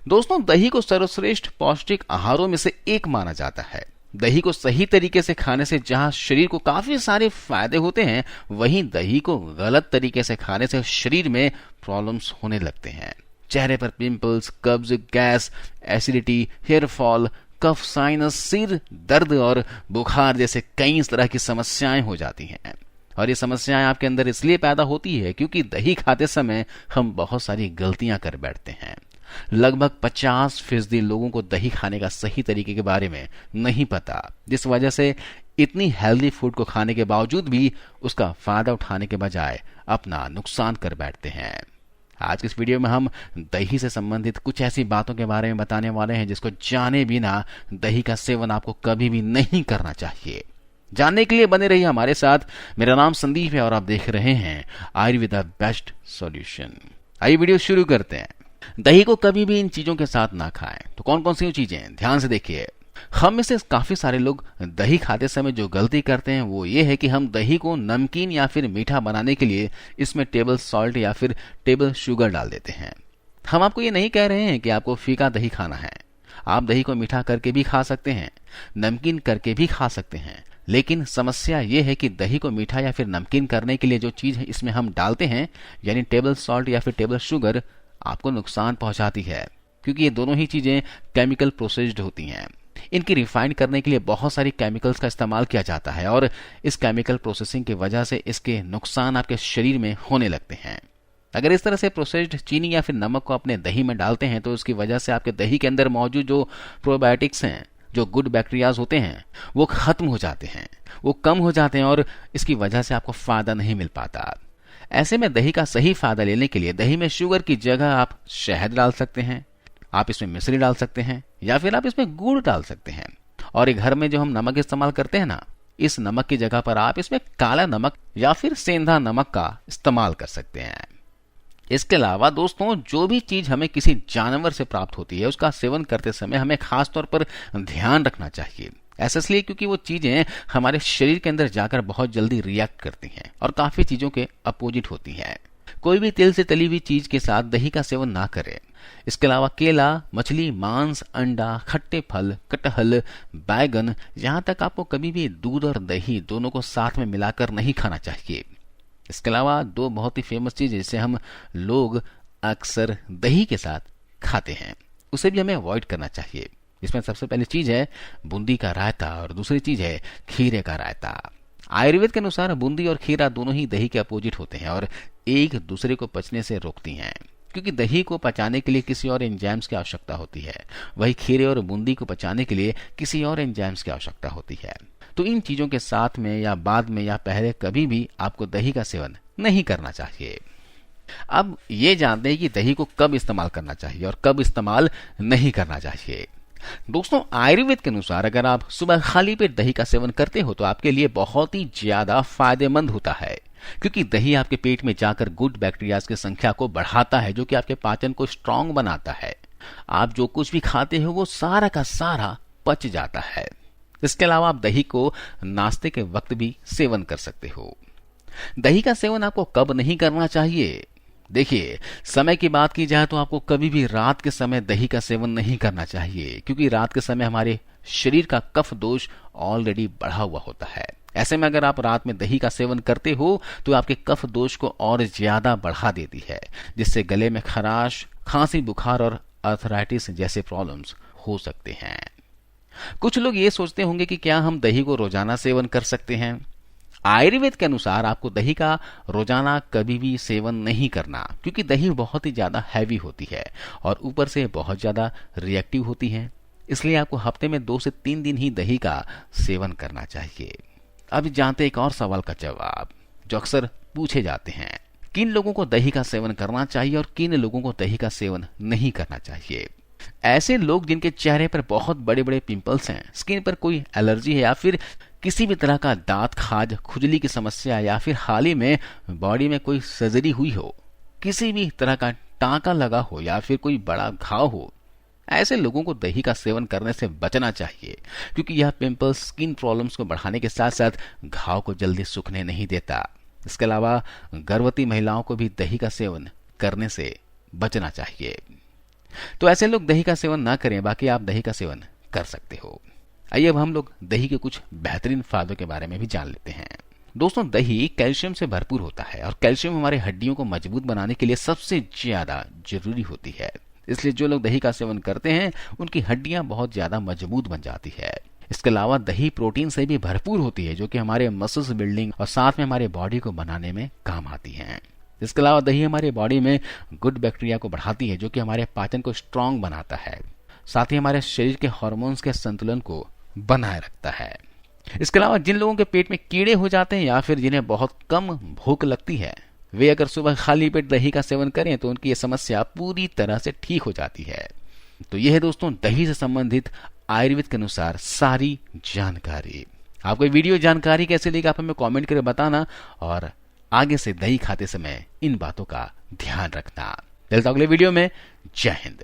दोस्तों, दही को सर्वश्रेष्ठ पौष्टिक आहारों में से एक माना जाता है। दही को सही तरीके से खाने से जहां शरीर को काफी सारे फायदे होते हैं, वहीं दही को गलत तरीके से खाने से शरीर में प्रॉब्लम्स होने लगते हैं। चेहरे पर पिंपल्स, कब्ज, गैस, एसिडिटी, हेयर फॉल, कफ, साइनस, सिर दर्द और बुखार जैसे कई तरह की समस्याएं हो जाती हैं। और ये समस्याएं आपके अंदर इसलिए पैदा होती है क्योंकि दही खाते समय हम बहुत सारी गलतियां कर बैठते हैं। लगभग 50% लोगों को दही खाने का सही तरीके के बारे में नहीं पता, जिस वजह से इतनी हेल्दी फूड को खाने के बावजूद भी उसका फायदा उठाने के बजाय अपना नुकसान कर बैठते हैं। आज की इस वीडियो में हम दही से संबंधित कुछ ऐसी बातों के बारे में बताने वाले हैं जिसको जाने बिना दही का सेवन आपको कभी भी नहीं करना चाहिए। जानने के लिए बने रहिए हमारे साथ। मेरा नाम संदीप है और आप देख रहे हैं आयुर्वेदा बेस्ट सॉल्यूशन। आइए वीडियो शुरू करते हैं। दही को कभी भी इन चीजों के साथ ना खाएं। तो कौन कौन सी चीजें, ध्यान से देखिए। हम में से काफी सारे लोग दही खाते समय जो गलती करते हैं वो ये है कि हम दही को नमकीन या फिर मीठा बनाने के लिए इसमें टेबल सॉल्ट या फिर टेबल शुगर डाल देते हैं। हम आपको ये नहीं कह रहे हैं कि आपको फीका दही खाना है। आप दही को मीठा करके भी खा सकते हैं, नमकीन करके भी खा सकते हैं, लेकिन समस्या ये है कि दही को मीठा या फिर नमकीन करने के लिए जो चीज इसमें हम डालते हैं, यानी टेबल सॉल्ट या फिर टेबल शुगर, आपको नुकसान पहुंचाती है क्योंकि ये दोनों ही चीजें केमिकल प्रोसेस्ड होती हैं। इनकी रिफाइन करने के लिए बहुत सारी केमिकल्स का इस्तेमाल किया जाता है और इस केमिकल प्रोसेसिंग की वजह से इसके नुकसान आपके शरीर में होने लगते हैं। अगर इस तरह से प्रोसेस्ड चीनी या फिर नमक को अपने दही में डालते हैं तो इसकी वजह से आपके दही के अंदर मौजूद जो प्रोबायोटिक्स हैं, जो गुड बैक्टीरियाज होते हैं, वो खत्म हो जाते हैं, वो कम हो जाते हैं और इसकी वजह से आपको फायदा नहीं मिल पाता। ऐसे में दही का सही फायदा लेने के लिए दही में शुगर की जगह आप शहद डाल सकते हैं, आप इसमें मिश्री डाल सकते हैं या फिर आप इसमें गुड़ डाल सकते हैं। और एक घर में जो हम नमक इस्तेमाल करते हैं ना, इस नमक की जगह पर आप इसमें काला नमक या फिर सेंधा नमक का इस्तेमाल कर सकते हैं। इसके अलावा दोस्तों, जो भी चीज हमें किसी जानवर से प्राप्त होती है उसका सेवन करते समय हमें खास तौर पर ध्यान रखना चाहिए। ऐसा इसलिए क्योंकि वो चीजें हमारे शरीर के अंदर जाकर बहुत जल्दी रिएक्ट करती हैं और काफी चीजों के अपोजिट होती हैं। कोई भी तेल से तली हुई चीज के साथ दही का सेवन ना करें। इसके अलावा केला, मछली, मांस, अंडा, खट्टे फल, कटहल, बैगन, यहाँ तक आपको कभी भी दूध और दही दोनों को साथ में मिलाकर नहीं खाना चाहिए। इसके अलावा दो बहुत ही फेमस चीज जिसे हम लोग अक्सर दही के साथ खाते हैं, उसे भी हमें अवॉइड करना चाहिए। इसमें सबसे पहली चीज है बूंदी का रायता और दूसरी चीज है खीरे का रायता। आयुर्वेद के अनुसार बूंदी और खीरा दोनों ही दही के अपोजिट होते हैं और एक दूसरे को पचने से रोकती हैं, क्योंकि दही को पचाने के लिए किसी और एंजाइम्स की आवश्यकता होती है, वही खीरे और बूंदी को पचाने के लिए किसी और एंजाइम्स की आवश्यकता होती है। तो इन चीजों के साथ में या बाद में या पहले कभी भी आपको दही का सेवन नहीं करना चाहिए। अब ये जानते हैं कि दही को कब इस्तेमाल करना चाहिए और कब इस्तेमाल नहीं करना चाहिए। दोस्तों, आयुर्वेद के अनुसार अगर आप सुबह खाली पेट दही का सेवन करते हो तो आपके लिए बहुत ही ज्यादा फायदेमंद होता है, क्योंकि दही आपके पेट में जाकर गुड बैक्टीरियाज की संख्या को बढ़ाता है, जो कि आपके पाचन को स्ट्रांग बनाता है। आप जो कुछ भी खाते हो वो सारा का सारा पच जाता है। इसके अलावा आप दही को नाश्ते के वक्त भी सेवन कर सकते हो। दही का सेवन आपको कब नहीं करना चाहिए? देखिए, समय की बात की जाए तो आपको कभी भी रात के समय दही का सेवन नहीं करना चाहिए, क्योंकि रात के समय हमारे शरीर का कफ दोष ऑलरेडी बढ़ा हुआ होता है। ऐसे में अगर आप रात में दही का सेवन करते हो तो आपके कफ दोष को और ज्यादा बढ़ा देती है, जिससे गले में खराश, खांसी, बुखार और आर्थराइटिस जैसे प्रॉब्लम्स हो सकते हैं। कुछ लोग ये सोचते होंगे कि क्या हम दही को रोजाना सेवन कर सकते हैं? आयुर्वेद के अनुसार आपको दही का रोजाना कभी भी सेवन नहीं करना, क्योंकि दही बहुत ही ज्यादा हैवी होती है और ऊपर से बहुत ज्यादा रिएक्टिव होती है। इसलिए आपको हफ्ते में 2 से 3 दिन ही दही का सेवन करना चाहिए। अब जानते एक और सवाल का जवाब जो अक्सर पूछे जाते हैं, किन लोगों को दही का सेवन करना चाहिए और किन लोगों को दही का सेवन नहीं करना चाहिए। ऐसे लोग जिनके चेहरे पर बहुत बड़े बड़े पिंपल्स हैं, स्किन पर कोई एलर्जी है या फिर किसी भी तरह का दांत खाज, खुजली की समस्या या फिर हाल ही में बॉडी में कोई सर्जरी हुई हो, किसी भी तरह का टांका लगा हो या फिर कोई बड़ा घाव हो, ऐसे लोगों को दही का सेवन करने से बचना चाहिए, क्योंकि यह पिंपल्स स्किन प्रॉब्लम्स को बढ़ाने के साथ साथ घाव को जल्दी सूखने नहीं देता। इसके अलावा गर्भवती महिलाओं को भी दही का सेवन करने से बचना चाहिए। तो ऐसे लोग दही का सेवन ना करें, बाकी आप दही का सेवन कर सकते हो। आइए अब हम लोग दही के कुछ बेहतरीन फायदों के बारे में भी जान लेते हैं। दोस्तों, दही कैल्शियम से भरपूर होता है और कैल्शियम हमारे हड्डियों को मजबूत बनाने के लिए सबसे ज्यादा जरूरी होती है। इसलिए जो लोग दही का सेवन करते हैं उनकी हड्डियां बहुत ज्यादा मजबूत बन जाती है। इसके अलावा दही प्रोटीन से भी भरपूर होती है, जो कि हमारे मसल्स बिल्डिंग और साथ में हमारे बॉडी को बनाने में काम आती है। इसके अलावा दही हमारे बॉडी में गुड बैक्टीरिया को बढ़ाती है, जो कि हमारे पाचन को स्ट्रांग बनाता है। साथ ही हमारे शरीर के हार्मोन्स के संतुलन को बनाए रखता है। इसके अलावा जिन लोगों के पेट में कीड़े हो जाते हैं या फिर जिन्हें बहुत कम भूख लगती है, वे अगर सुबह खाली पेट दही का सेवन करें तो उनकी यह समस्या पूरी तरह से ठीक हो जाती है। तो यह है दोस्तों दही से संबंधित आयुर्वेद के अनुसार सारी जानकारी। आपको वीडियो जानकारी कैसे लगी आप हमें कमेंट करके बताना, और आगे से दही खाते समय इन बातों का ध्यान रखना। चलता अगले वीडियो में। जय हिंद।